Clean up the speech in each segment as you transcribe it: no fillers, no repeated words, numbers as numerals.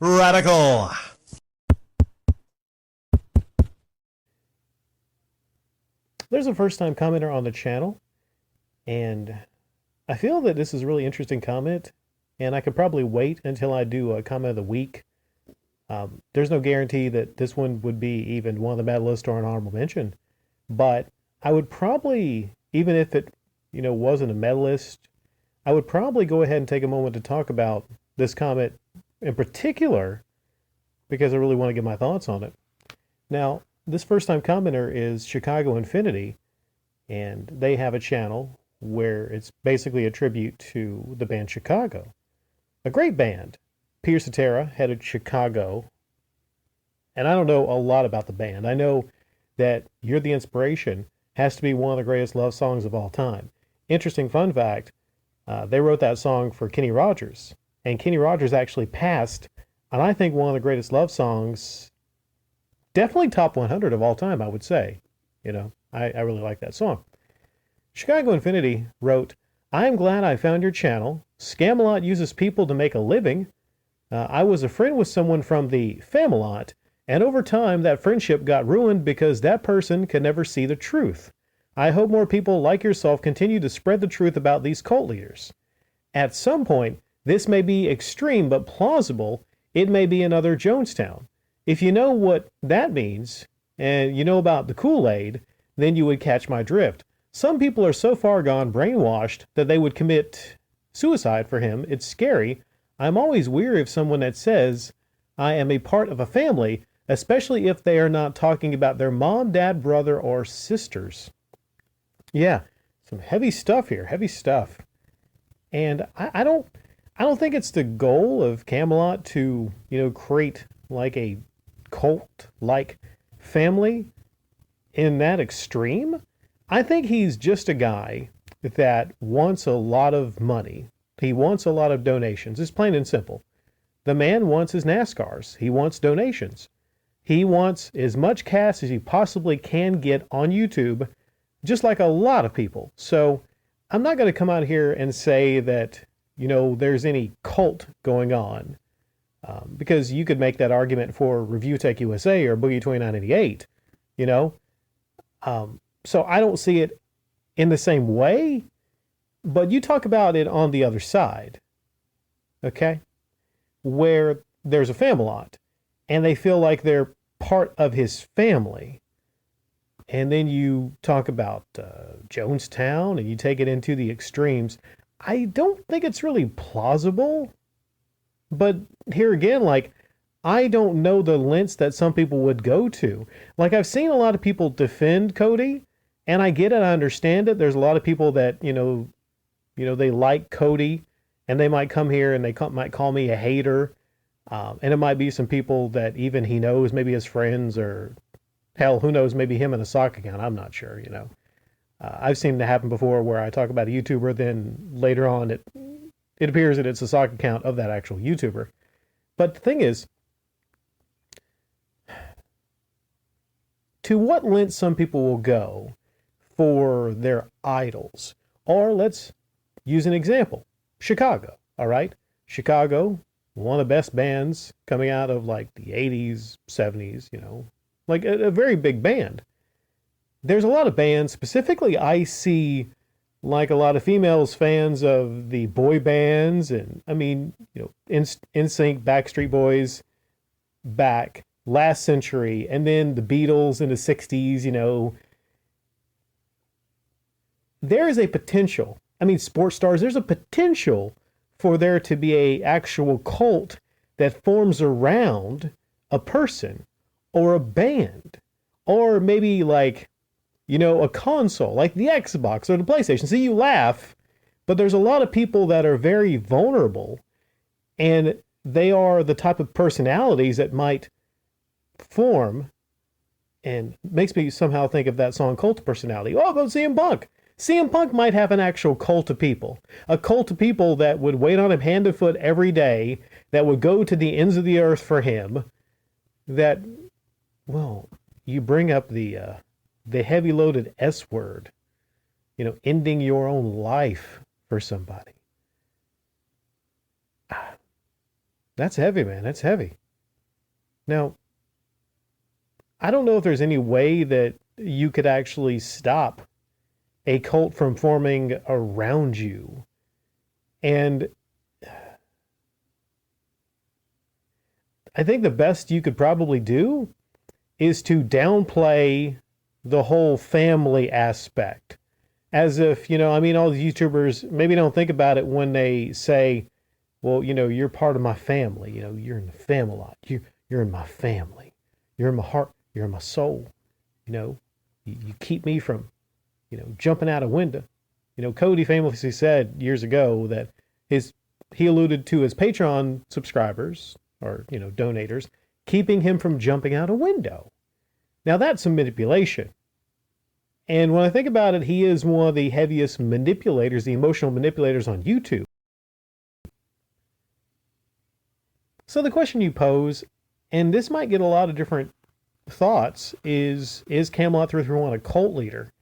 Radical. There's a first-time commenter on the channel, and I feel that this is a really interesting comment, and I could probably wait until I do a comment of the week. There's no guarantee that this one would be even one of the medalists or an honorable mention, but I would probably, even if it, wasn't a medalist, I would probably go ahead and take a moment to talk about this comment in particular because I really want to get my thoughts on it. Now, this first-time commenter is Chicago Infinity, and they have a channel where it's basically a tribute to the band Chicago. A great band. Peter Cetera headed Chicago, and I don't know a lot about the band. I know that You're the Inspiration has to be one of the greatest love songs of all time. Interesting fun fact, they wrote that song for Kenny Rogers, and Kenny Rogers actually passed, and I think one of the greatest love songs, definitely top 100 of all time, I would say. I really like that song. Chicago Infinity wrote, "I am glad I found your channel. Camelot uses people to make a living. I was a friend with someone from the Camelot, and over time that friendship got ruined because that person could never see the truth. I hope more people like yourself continue to spread the truth about these cult leaders. At some point, this may be extreme but plausible. It may be another Jonestown. If you know what that means, and you know about the Kool-Aid, then you would catch my drift. Some people are so far gone brainwashed that they would commit suicide for him. It's scary. I'm always weary of someone that says, I am a part of a family, especially if they are not talking about their mom, dad, brother, or sisters." Yeah, some heavy stuff here, heavy stuff. And I don't think it's the goal of Camelot to, create like a cult-like family in that extreme. I think he's just a guy that wants a lot of money. He wants a lot of donations. It's plain and simple. The man wants his NASCARs. He wants donations. He wants as much cash as he possibly can get on YouTube, just like a lot of people. So I'm not going to come out here and say that, there's any cult going on, because you could make that argument for Review Tech USA or Boogie 2988, So I don't see it in the same way, but you talk about it on the other side, okay? Where there's a Camelot, and they feel like they're part of his family. And then you talk about Jonestown, and you take it into the extremes. I don't think it's really plausible. But here again, I don't know the lengths that some people would go to. I've seen a lot of people defend Cody, and I get it, I understand it. There's a lot of people that, they like Cody, and they might come here and they might call me a hater. And it might be some people that even he knows, maybe his friends, or hell, who knows, maybe him in a sock account. I'm not sure, I've seen it happen before where I talk about a YouTuber, then later on it appears that it's a sock account of that actual YouTuber. But the thing is, to what length some people will go for their idols. Or let's use an example. Chicago, all right? Chicago, one of the best bands coming out of the 80s, 70s, a very big band. There's a lot of bands, specifically I see a lot of females fans of the boy bands, and NSYNC, Backstreet Boys back last century, and then the Beatles in the 60s, there is a potential. Sports stars, there's a potential for there to be a actual cult that forms around a person or a band, or maybe a console like the Xbox or the PlayStation. See, you laugh, but there's a lot of people that are very vulnerable, and they are the type of personalities that might form, and makes me somehow think of that song Cult of Personality. Oh, about CM Punk. CM Punk might have an actual cult of people. A cult of people that would wait on him hand and foot every day, that would go to the ends of the earth for him. That, well, you bring up the heavy-loaded S word, ending your own life for somebody. That's heavy, man. That's heavy. Now, I don't know if there's any way that you could actually stop a cult from forming around you. And I think the best you could probably do is to downplay the whole family aspect. As if, I mean, all the YouTubers maybe don't think about it when they say, well, you're part of my family. You're in the Camelot. You're in my family. You're in my heart. You're in my soul. You keep me from, jumping out a window. Cody famously said years ago that he alluded to his Patreon subscribers or, donators, keeping him from jumping out a window. Now that's some manipulation. And when I think about it, he is one of the heaviest manipulators, the emotional manipulators on YouTube. So the question you pose, and this might get a lot of different thoughts, is Camelot331 a cult leader?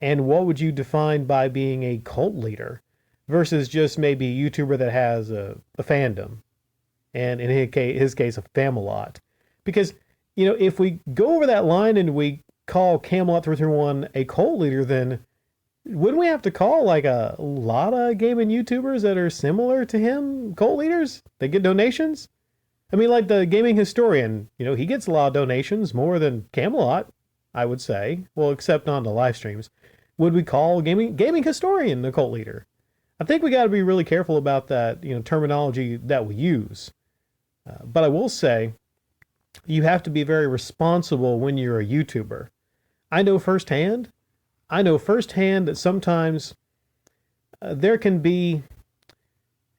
And what would you define by being a cult leader versus just maybe a YouTuber that has a fandom? And in his case, a Camelot. Because, if we go over that line and we call Camelot331 a cult leader, then wouldn't we have to call like a lot of gaming YouTubers that are similar to him cult leaders? They get donations? I mean, like the gaming historian, he gets a lot of donations, more than Camelot, I would say. Well, except on the live streams. Would we call gaming historian a cult leader? I think we got to be really careful about that, terminology that we use. But I will say, you have to be very responsible when you're a YouTuber. I know firsthand that sometimes there can be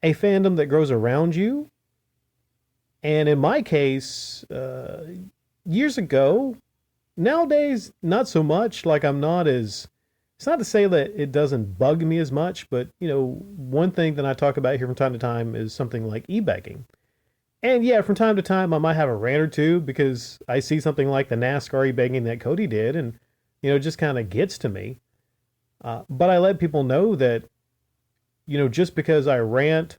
a fandom that grows around you. And in my case, years ago, nowadays, not so much. Like it's not to say that it doesn't bug me as much, but, one thing that I talk about here from time to time is something like e-begging. And yeah, from time to time, I might have a rant or two because I see something like the NASCAR e-begging that Cody did, and, it just kind of gets to me. But I let people know that, just because I rant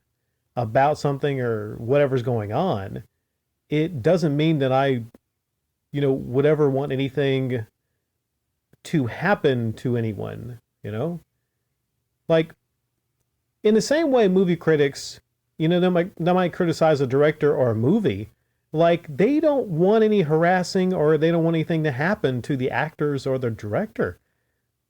about something or whatever's going on, it doesn't mean that I, would ever want anything to happen to anyone, Like, in the same way movie critics, they might criticize a director or a movie, like they don't want any harassing or they don't want anything to happen to the actors or the director.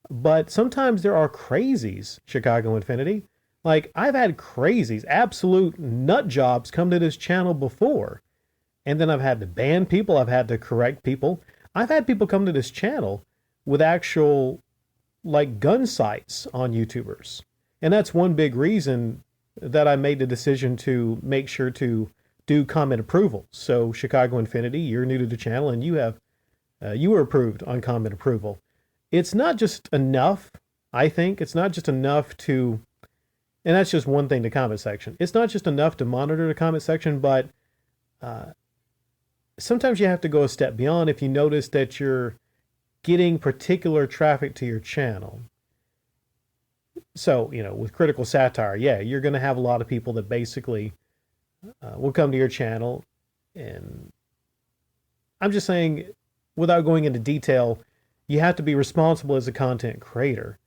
But sometimes there are crazies, Chicago Infinity. Like, I've had crazies, absolute nut jobs come to this channel before. And then I've had to ban people. I've had to correct people. I've had people come to this channel with actual, like, gun sights on YouTubers. And that's one big reason that I made the decision to make sure to do comment approval. So, Chicago Infinity, you're new to the channel and you were approved on comment approval. It's not just enough, I think. It's not just enough to... And that's just one thing, the comment section. It's not just enough to monitor the comment section, but sometimes you have to go a step beyond if you notice that you're getting particular traffic to your channel. So, with critical satire, yeah, you're going to have a lot of people that basically will come to your channel. And I'm just saying, without going into detail, you have to be responsible as a content creator.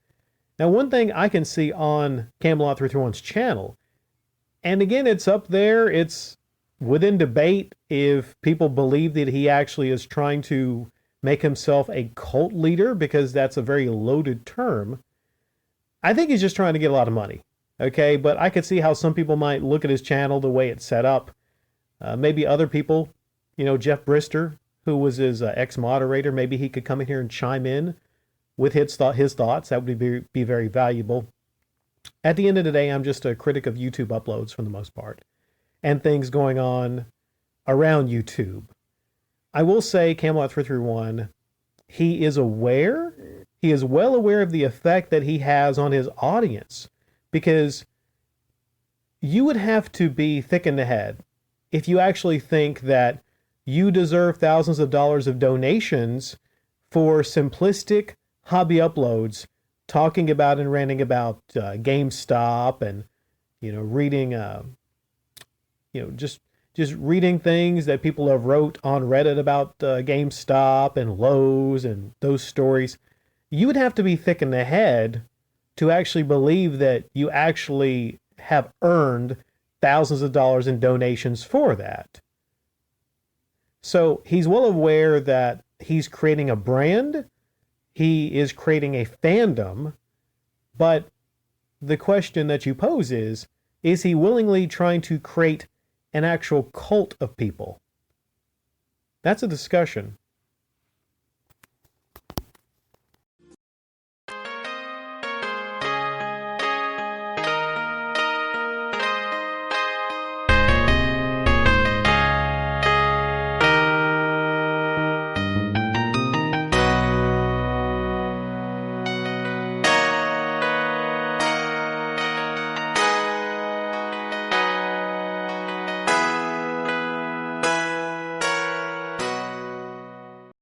Now, one thing I can see on Camelot331's channel, and again, it's up there, it's within debate if people believe that he actually is trying to make himself a cult leader, because that's a very loaded term. I think he's just trying to get a lot of money, okay? But I could see how some people might look at his channel the way it's set up. Maybe other people, Jeff Brister, who was his ex-moderator, maybe he could come in here and chime in with his thoughts. That would be very valuable. At the end of the day, I'm just a critic of YouTube uploads for the most part, and things going on around YouTube. I will say, Camelot331, he is aware, he is well aware of the effect that he has on his audience, because you would have to be thick in the head if you actually think that you deserve thousands of dollars of donations for simplistic hobby uploads talking about and ranting about GameStop and, reading, just just reading things that people have wrote on Reddit about GameStop and Lowe's and those stories, you would have to be thick in the head to actually believe that you actually have earned thousands of dollars in donations for that. So he's well aware that he's creating a brand, he is creating a fandom, but the question that you pose is he willingly trying to create an actual cult of people? That's a discussion.